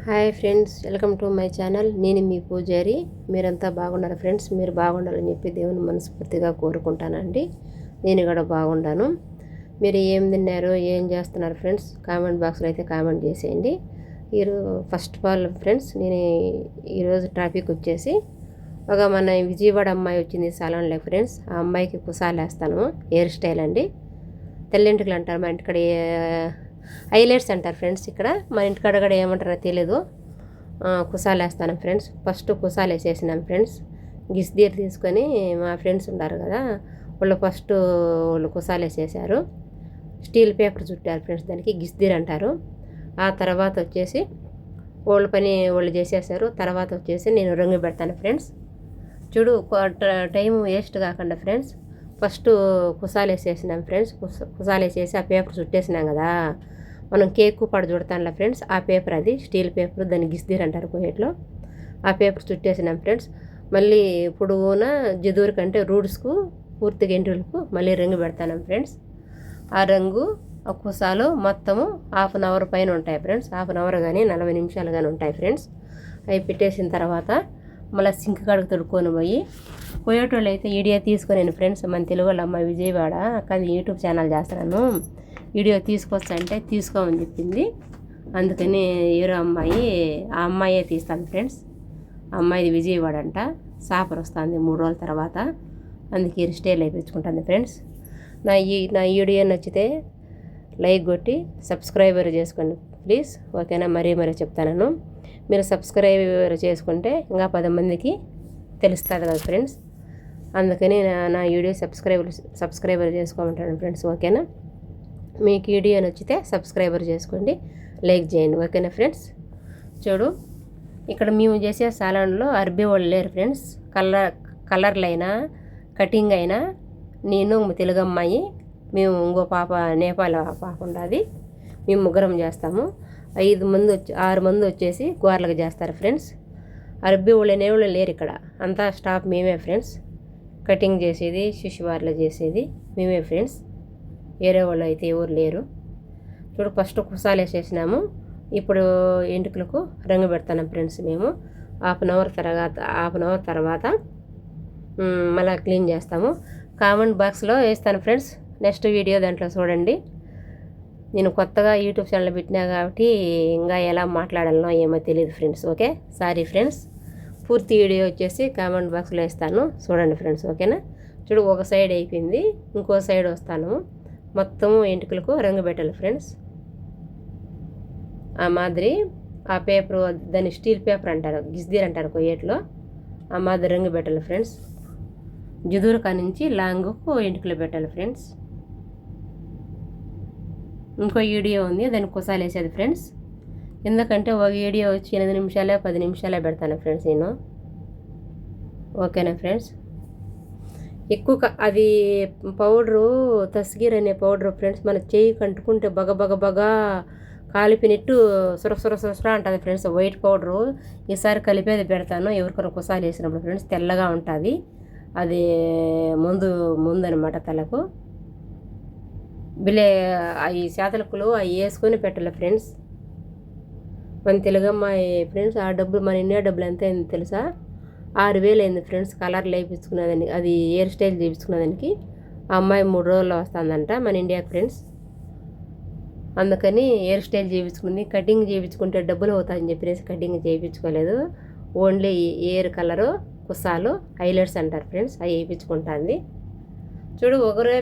Hi friends, welcome to my channel. నేను మీ పూజారి. మీరంతా బాగున్నారు ఫ్రెండ్స్. మీరు బాగుండాలని చెప్పి దేవుని మనస్ఫూర్తిగా కోరుకుంటానండి. నేను కూడా బాగుండాను. మీరు ఏం తిన్నారు, ఏం చేస్తున్నారు ఫ్రెండ్స్? కామెంట్ బాక్స్లో అయితే కామెంట్ చేసేయండి. ఫస్ట్ ఆఫ్ ఆల్ ఫ్రెండ్స్, నేను ఈరోజు టాపిక్ వచ్చేసి మన విజయవాడ అమ్మాయి వచ్చింది సాలాన్లో ఫ్రెండ్స్. ఆ అమ్మాయికి కుసాలు వేస్తాను. హెయిర్ స్టైల్ అండి. తెల్లింటికలు అంటారు మా ఇంటికాడ, హైలైట్స్ అంటారు ఫ్రెండ్స్. ఇక్కడ మా ఇంటికాడ కూడా ఏమంటారో తెలియదు. కుసాలు వేస్తాను ఫ్రెండ్స్. ఫస్ట్ కుసాలు వేసేసినాం ఫ్రెండ్స్. గిస్దీర్ తీసుకొని మా ఫ్రెండ్స్ ఉన్నారు కదా, వాళ్ళు కుసాలు వేసేసారు. స్టీల్ పేపర్ చుట్టారు ఫ్రెండ్స్, దానికి గిస్దీర్ అంటారు. ఆ తర్వాత వచ్చేసి వాళ్ళ పని వాళ్ళు చేసేసారు. తర్వాత వచ్చేసి నేను రంగు పెడతాను ఫ్రెండ్స్. చూడు, టైం వేస్ట్ కాకుండా ఫ్రెండ్స్, ఫస్ట్ కుసాలు వేసేసినాం ఫ్రెండ్స్. కుసాలు వేసేసి ఆ పేపర్ చుట్టేసినాం కదా, మనం కేకు పడ చుడతానులే ఫ్రెండ్స్. ఆ పేపర్, అది స్టీల్ పేపర్, దాన్ని గిస్దీర్ అంటారు కోయేట్లో. ఆ పేపర్ చుట్టేసినాం ఫ్రెండ్స్. మళ్ళీ పొడుగున జదూరు కంటే రూట్స్కు పూర్తిగా ఎంట్రులకు మళ్ళీ రంగు పెడతాను ఫ్రెండ్స్. ఆ రంగు ఆ కుసాలు మొత్తము 1/2 అవర్ పైన ఉంటాయి ఫ్రెండ్స్. 1/2 అవర్ కానీ 40 నిమిషాలు కానీ ఉంటాయి ఫ్రెండ్స్. అవి పెట్టేసిన తర్వాత మళ్ళీ సింక్ కాడకు తొడుక్కొని పోయి, పోయేటోళ్ళు అయితే వీడియో తీసుకొని ఫ్రెండ్స్. మన తెలుగు వాళ్ళ అమ్మాయి విజయవాడ కానీ యూట్యూబ్ ఛానల్ చేస్తున్నాను, వీడియో తీసుకొస్తా అంటే తీసుకోమని చెప్పింది. అందుకని ఎవరో అమ్మాయి, ఆ అమ్మాయే తీస్తాను ఫ్రెండ్స్. ఆ అమ్మాయిది విజయవాడ అంట. సాపర్ వస్తుంది 3 రోజుల తర్వాత. అందుకే హెయిర్ స్టైల్ వేయించుకుంటాను ఫ్రెండ్స్. నా వీడియో నచ్చితే లైక్ కొట్టి సబ్స్క్రైబర్ చేసుకోండి ప్లీజ్, ఓకేనా? మరీ చెప్తాను. మీరు సబ్స్క్రైబర్ చేసుకుంటే ఇంకా 10 మందికి తెలుస్తుంది కదా ఫ్రెండ్స్. అందుకని నా వీడియో సబ్స్క్రైబర్ చేసుకోమంటాను ఫ్రెండ్స్, ఓకేనా? మీకు వీడియో నచ్చితే సబ్స్క్రైబర్ చేసుకోండి, లైక్ చేయండి, ఓకేనా ఫ్రెండ్స్? చూడు, ఇక్కడ మేము చేసే సాలాన్లో అరబీ వాళ్ళు లేరు ఫ్రెండ్స్. కలర్లు అయినా కటింగ్ అయినా నేను తెలుగు అమ్మాయి, మేము ఇంకో పాప నేపాల్ పాప ఉండదు, మేము ముగ్గురం చేస్తాము. 6 మంది వచ్చేసి గోర్లకు చేస్తారు ఫ్రెండ్స్. అరబీ వాళ్ళు అనేవాళ్ళు లేరు ఇక్కడ, అంతా స్టాఫ్ మేమే ఫ్రెండ్స్. కటింగ్ చేసేది, శిశువార్లు చేసేది మేమే ఫ్రెండ్స్. వేరే వాళ్ళు అయితే ఎవరు లేరు. చూడు, ఫస్ట్ కుసాలు వేసేసినాము. ఇప్పుడు ఎంటుకలకు రంగు పెడతాను ఫ్రెండ్స్. మేము 1/2 అవర్ తర్వాత మళ్ళీ క్లీన్ చేస్తాము. కామెంట్ బాక్స్లో వేస్తాను ఫ్రెండ్స్, నెక్స్ట్ వీడియో దాంట్లో చూడండి. నేను కొత్తగా యూట్యూబ్ ఛానల్ పెట్టినా కాబట్టి ఇంకా ఎలా మాట్లాడాలనో ఏమో తెలియదు ఫ్రెండ్స్, ఓకే? Sorry friends. పూర్తి వీడియో వచ్చేసి కామెంట్ బాక్స్లో వేస్తాను, చూడండి ఫ్రెండ్స్, ఓకేనా? చూడు, ఒక సైడ్ అయిపోయింది, ఇంకో సైడ్ వస్తాను. మొత్తము ఎంటుకలకు రంగు పెట్టాలి ఫ్రెండ్స్. ఆ మాదిరి ఆ పేపరు, దాన్ని స్టీల్ పేపర్ అంటారు, గిస్దీర్ అంటారు కొయ్యేట్లో. ఆ మాదిరి రంగు పెట్టాలి ఫ్రెండ్స్. జుదూరు కానించి లాంగుకు ఎంటుకలు పెట్టాలి ఫ్రెండ్స్. ఇంకో వీడియో ఉంది, దాన్ని కుసాలు వేసేది ఫ్రెండ్స్. ఎందుకంటే ఒక వీడియో వచ్చి 8 నిమిషాలే 10 నిమిషాలే పెడతాను ఫ్రెండ్స్ నేను, ఓకేనా ఫ్రెండ్స్? ఎక్కువ అది పౌడరు, తస్గీర్ అనే పౌడరు ఫ్రెండ్స్, మన చేయి కంటుకుంటే బగ కాలిపినట్టు సుర ఉంటుంది ఫ్రెండ్స్. వైట్ పౌడరు ఈసారి కలిపేది పెడతాను ఎవరికైనా కుసాలు వేసినప్పుడు ఫ్రెండ్స్. తెల్లగా ఉంటుంది అది, ముందు అనమాట తలకు. ఈ చేతలకులు అవి వేసుకొని పెట్టాలి ఫ్రెండ్స్. మన తెలుగమ్మాయి ఫ్రెండ్స్, ఆ డబ్బులు మన ఇండియా డబ్బులు ఎంత అయింది తెలుసా? 6,000 అయింది ఫ్రెండ్స్. కలర్లు వేయించుకునేదానికి, అది హెయిర్ స్టైల్ చేయించుకునేదానికి. ఆ అమ్మాయి 3 రోజుల్లో వస్తుందంట మన ఇండియాకి ఫ్రెండ్స్. అందుకని హెయిర్ స్టైల్ చేయించుకుంది. కటింగ్ చేయించుకుంటే డబ్బులు అవుతాయని చెప్పేసి కటింగ్ చేయించుకోలేదు. ఓన్లీ హెయిర్ కలరు, కుసాలు, హైలైట్స్ అంటారు ఫ్రెండ్స్, అవి వేయించుకుంటుంది. చూడు, ఒకరే